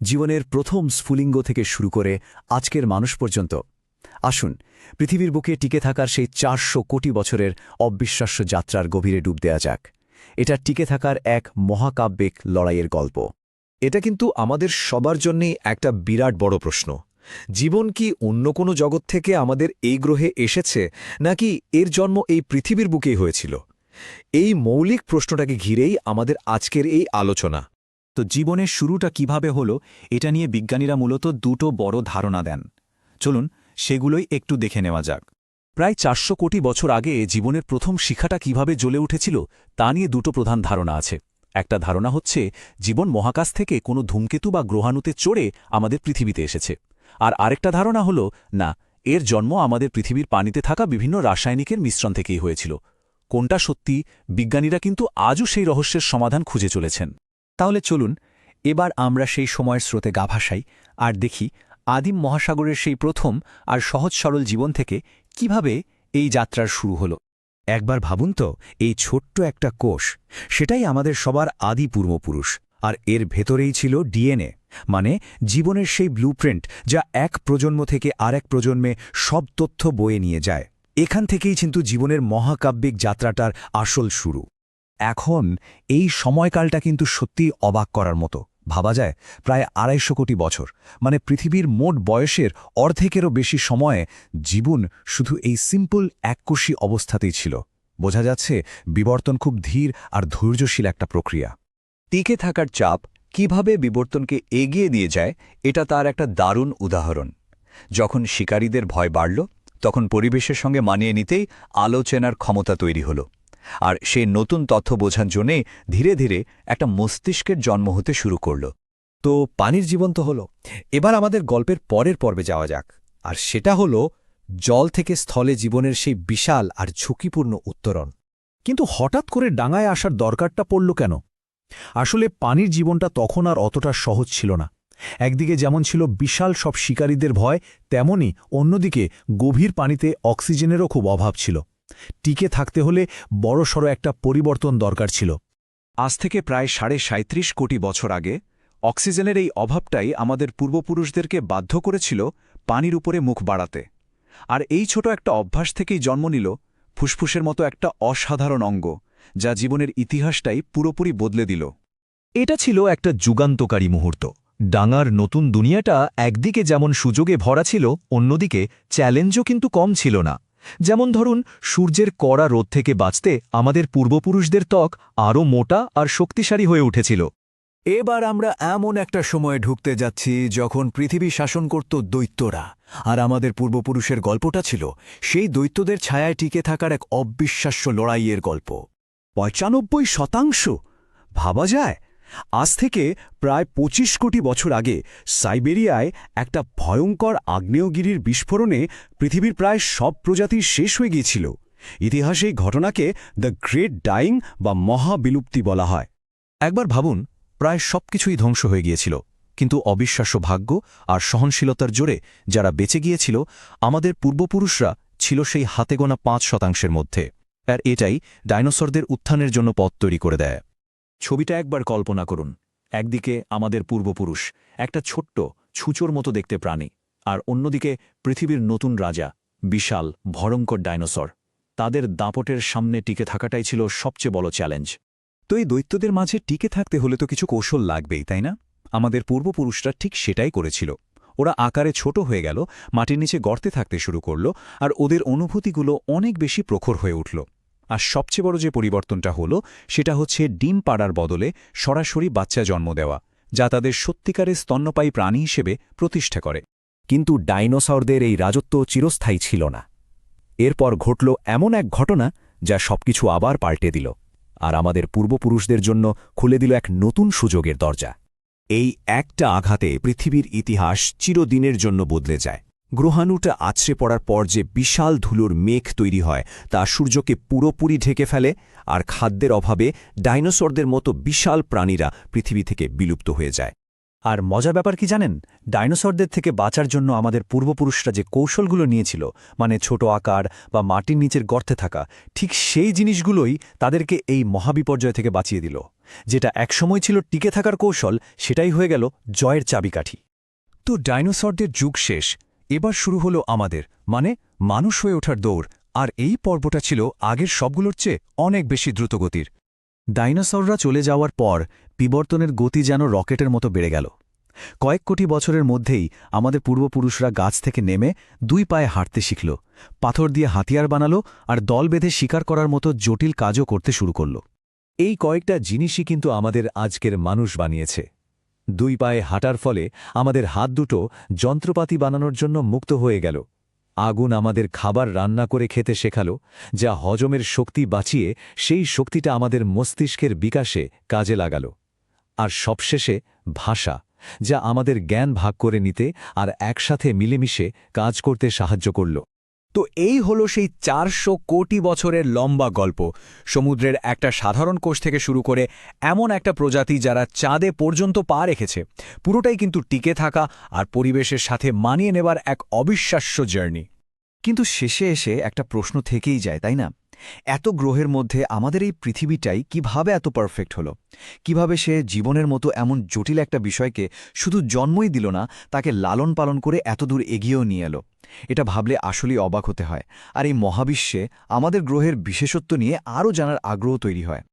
জীবনের প্রথম স্ফুলিঙ্গ থেকে শুরু করে আজকের মানুষ পর্যন্ত। আসুন পৃথিবীর বুকে টিকে থাকার সেই ৪০০ কোটি বছরের অবিশ্বাস্য যাত্রার গভীরে ডুব দেয়া যাক। এটা টিকে থাকার এক মহাকাব্যিক লড়াইয়ের গল্প। এটা কিন্তু আমাদের সবার জন্যেই একটা বিরাট বড় প্রশ্ন। জীবন কি অন্য কোনো জগৎ থেকে আমাদের এই গ্রহে এসেছে, নাকি এর জন্ম এই পৃথিবীর বুকেই হয়েছিল? এই মৌলিক প্রশ্নটাকে ঘিরেই আমাদের আজকের এই আলোচনা। তো জীবনের শুরুটা কিভাবে হলো, এটা নিয়ে বিজ্ঞানীরা মূলত দুটো বড় ধারণা দেন। চলুন সেগুলোই একটু দেখে নেওয়া যাক। প্রায় ৪০০ কোটি বছর আগে জীবনের প্রথম শিখাটা কিভাবে জ্বলে উঠেছিল তা নিয়ে দুটো প্রধান ধারণা আছে। একটা ধারণা হচ্ছে জীবন মহাকাশ থেকে কোনো ধূমকেতু বা গ্রহাণুতে চড়ে আমাদের পৃথিবীতে এসেছে। আর আরেকটা ধারণা হলো না, এর জন্ম আমাদের পৃথিবীর পানিতে থাকা বিভিন্ন রাসায়নিকের মিশ্রণ থেকেই হয়েছিল। কোনটা সত্যি, বিজ্ঞানীরা কিন্তু আজও সেই রহস্যের সমাধান খুঁজে চলেছেন। তাহলে চলুন এবার আমরা সেই সময়ের স্রোতে গা ভাসাই আর দেখি আদিম মহাসাগরের সেই প্রথম আর সহজ সরল জীবন থেকে কিভাবে এই যাত্রার শুরু হলো। একবার ভাবুন তো, এই ছোট্ট একটা কোষ, সেটাই আমাদের সবার আদি পূর্বপুরুষ। আর এর ভেতরেই ছিল ডিএনএ, মানে জীবনের সেই ব্লুপ্রিন্ট, যা এক প্রজন্ম থেকে আরেক প্রজন্মে সব তথ্য বয়ে নিয়ে যায়। এখান থেকেই কিন্তু জীবনের মহাকাব্যিক যাত্রাটার আসল শুরু। এখন এই সময়কালটা কিন্তু সত্যিই অবাক করার মতো। ভাবা যায় প্রায় ২৫০ কোটি বছর, মানে পৃথিবীর মোট বয়সের অর্ধেকেরও বেশি সময়ে জীবন শুধু এই সিম্পল এককোষী অবস্থাতেই ছিল। বোঝা যাচ্ছে বিবর্তন খুব ধীর আর ধৈর্যশীল একটা প্রক্রিয়া। টিকে থাকার চাপ কিভাবে বিবর্তনকে এগিয়ে নিয়ে যায়, এটা তার একটা দারুণ উদাহরণ। যখন শিকারীদের ভয় বাড়ল, তখন পরিবেশের সঙ্গে মানিয়ে নিতেই আলোচনার ক্ষমতা তৈরি হলো। আর সেই নতুন তথ্য বোঝার জন্যে ধীরে ধীরে একটা মস্তিষ্কের জন্ম হতে শুরু করল। তো পানির জীবন তো হলো, এবার আমাদের গল্পের পরের পর্বে যাওয়া যাক। আর সেটা হলো জল থেকে স্থলে জীবনের সেই বিশাল আর ঝুঁকিপূর্ণ উত্তরণ। কিন্তু হঠাৎ করে ডাঙায় আসার দরকারটা পড়ল কেন? আসলে পানির জীবনটা তখন আর অতটা সহজ ছিল না। একদিকে যেমন ছিল বিশাল সব শিকারীদের ভয়, তেমনি অন্যদিকে গভীর পানিতে অক্সিজেনেরও খুব অভাব ছিল। টিকে থাকতে হলে বড়সড় একটা পরিবর্তন দরকার ছিল। আজ থেকে প্রায় ৩৭.৫ কোটি বছর আগে অক্সিজেনের এই অভাবটাই আমাদের পূর্বপুরুষদেরকে বাধ্য করেছিল পানির উপরে মুখ বাড়াতে। আর এই ছোট একটা অভ্যাস থেকেই জন্ম নিল ফুসফুসের মতো একটা অসাধারণ অঙ্গ, যা জীবনের ইতিহাসটাই পুরোপুরি বদলে দিল। এটা ছিল একটা যুগান্তকারী মুহূর্ত। ডাঙার নতুন দুনিয়াটা একদিকে যেমন সুযোগে ভরা ছিল, অন্যদিকে চ্যালেঞ্জও কিন্তু কম ছিল না। যেমন ধরুন, সূর্যের কড়া রোদ থেকে বাঁচতে আমাদের পূর্বপুরুষদের ত্বক আরও মোটা আর শক্তিশালী হয়ে উঠেছিল। এবার আমরা এমন একটা সময়ে ঢুকতে যাচ্ছি যখন পৃথিবী শাসন করত দৈত্যরা, আর আমাদের পূর্বপুরুষের গল্পটা ছিল সেই দৈত্যদের ছায়ায় টিকে থাকার এক অবিশ্বাস্য লড়াইয়ের গল্প। ৯৫%! ভাবা যায়, আজ থেকে প্রায় ২৫ কোটি বছর আগে সাইবেরিয়ায় একটা ভয়ঙ্কর আগ্নেয়গিরির বিস্ফোরণে পৃথিবীর প্রায় সব প্রজাতি শেষ হয়ে গিয়েছিল। ইতিহাসে এই ঘটনাকে দ্য গ্রেট ডাইং বা মহাবিলুপ্তি বলা হয়। একবার ভাবুন, প্রায় সবকিছুই ধ্বংস হয়ে গিয়েছিল, কিন্তু অবিশ্বাস্য ভাগ্য আর সহনশীলতার জোরে যারা বেঁচে গিয়েছিল, আমাদের পূর্বপুরুষরা ছিল সেই হাতে গোনা ৫%-এর মধ্যে। আর এটাই ডাইনোসরদের উত্থানের জন্য পথ তৈরি করে দেয়। ছবিটা একবার কল্পনা করুন। একদিকে আমাদের পূর্বপুরুষ, একটা ছোট্ট ছুঁচোর মতো দেখতে প্রাণী, আর অন্যদিকে পৃথিবীর নতুন রাজা, বিশাল ভয়ঙ্কর ডাইনোসর। তাদের দাপটের সামনে টিকে থাকাটাই ছিল সবচেয়ে বড় চ্যালেঞ্জ। তো এই দৈত্যদের মাঝে টিকে থাকতে হলে তো কিছু কৌশল লাগবেই, তাই না? আমাদের পূর্বপুরুষরা ঠিক সেটাই করেছিল। ওরা আকারে ছোট হয়ে গেল, মাটির নিচে গর্তে থাকতে শুরু করল, আর ওদের অনুভূতিগুলো অনেক বেশি প্রখর হয়ে উঠল। আর সবচেয়ে বড় যে পরিবর্তনটা হলো, সেটা হচ্ছে ডিম পাড়ার বদলে সরাসরি বাচ্চা জন্ম দেওয়া, যা তাদের সত্যিকারের স্তন্যপায়ী প্রাণী হিসেবে প্রতিষ্ঠা করে। কিন্তু ডাইনোসরদের এই রাজত্ব চিরস্থায়ী ছিল না। এরপর ঘটল এমন এক ঘটনা যা সবকিছু আবার পাল্টে দিল, আর আমাদের পূর্বপুরুষদের জন্য খুলে দিল এক নতুন সুযোগের দরজা। এই একটা আঘাতে পৃথিবীর ইতিহাস চিরদিনের জন্য বদলে যায়। গ্রহাণুটা আছড়ে পড়ার পর যে বিশাল ধুলোর মেঘ তৈরি হয়, তা সূর্যকে পুরোপুরি ঢেকে ফেলে, আর খাদ্যের অভাবে ডাইনোসরদের মতো বিশাল প্রাণীরা পৃথিবী থেকে বিলুপ্ত হয়ে যায়। আর মজার ব্যাপার কি জানেন? ডাইনোসরদের থেকে বাঁচার জন্য আমাদের পূর্বপুরুষরা যে কৌশলগুলো নিয়েছিল, মানে ছোট আকার বা মাটির নিচের গর্তে থাকা, ঠিক সেই জিনিসগুলোই তাদেরকে এই মহাবিপর্যয় থেকে বাঁচিয়ে দিল। যেটা একসময় ছিল টিকে থাকার কৌশল, সেটাই হয়ে গেল জয়ের চাবিকাঠি। তো ডাইনোসরদের যুগ শেষ, এবার শুরু হলো আমাদের, মানে মানুষ হয়ে ওঠার দৌড়। আর এই পর্বটা ছিল আগের সবগুলোর চেয়ে অনেক বেশি দ্রুতগতির। ডাইনোসররা চলে যাওয়ার পর বিবর্তনের গতি যেন রকেটের মতো বেড়ে গেল। কয়েক কোটি বছরের মধ্যেই আমাদের পূর্বপুরুষরা গাছ থেকে নেমে 2 পায়ে হাঁটতে শিখল, পাথর দিয়ে হাতিয়ার বানালো আর দল বেঁধে শিকার করার মতো জটিল কাজও করতে শুরু করল। এই কয়েকটা জিনিসই কিন্তু আমাদের আজকের মানুষ বানিয়েছে। 2 পায়ে হাঁটার ফলে আমাদের হাত দুটো যন্ত্রপাতি বানানোর জন্য মুক্ত হয়ে গেল। আগুন আমাদের খাবার রান্না করে খেতে শেখালো, যা হজমের শক্তি বাঁচিয়ে সেই শক্তিটা আমাদের মস্তিষ্কের বিকাশে কাজে লাগালো। আর সবশেষে ভাষা, যা আমাদের জ্ঞান ভাগ করে নিতে আর একসাথে মিলেমিশে কাজ করতে সাহায্য করল। তো এই হলো সেই 400 কোটি বছরের লম্বা গল্প, সমুদ্রের একটা সাধারণ কোষ থেকে শুরু করে এমন একটা প্রজাতি যারা চাঁদে পর্যন্ত পা রেখেছে। পুরোটাই কিন্তু টিকে থাকা আর পরিবেশের সাথে মানিয়ে নেবার এক অবিশ্বাস্য জার্নি। কিন্তু শেষে এসে একটা প্রশ্ন থেকেই যায়, তাই না? এত গ্রহের মধ্যে আমাদের এই পৃথিবীটাই কিভাবে এত পারফেক্ট হলো? কিভাবে সে জীবনের মতো এমন জটিল একটা বিষয়কে শুধু জন্মই দিল না, তাকে লালন পালন করে এত দূর এগিয়েও নিয়ে এলো? এটা ভাবলে আসলেই অবাক হতে হয়। আর এই মহাবিশ্বে আমাদের গ্রহের বিশেষত্ব নিয়ে আরও জানার আগ্রহ তৈরি হয়।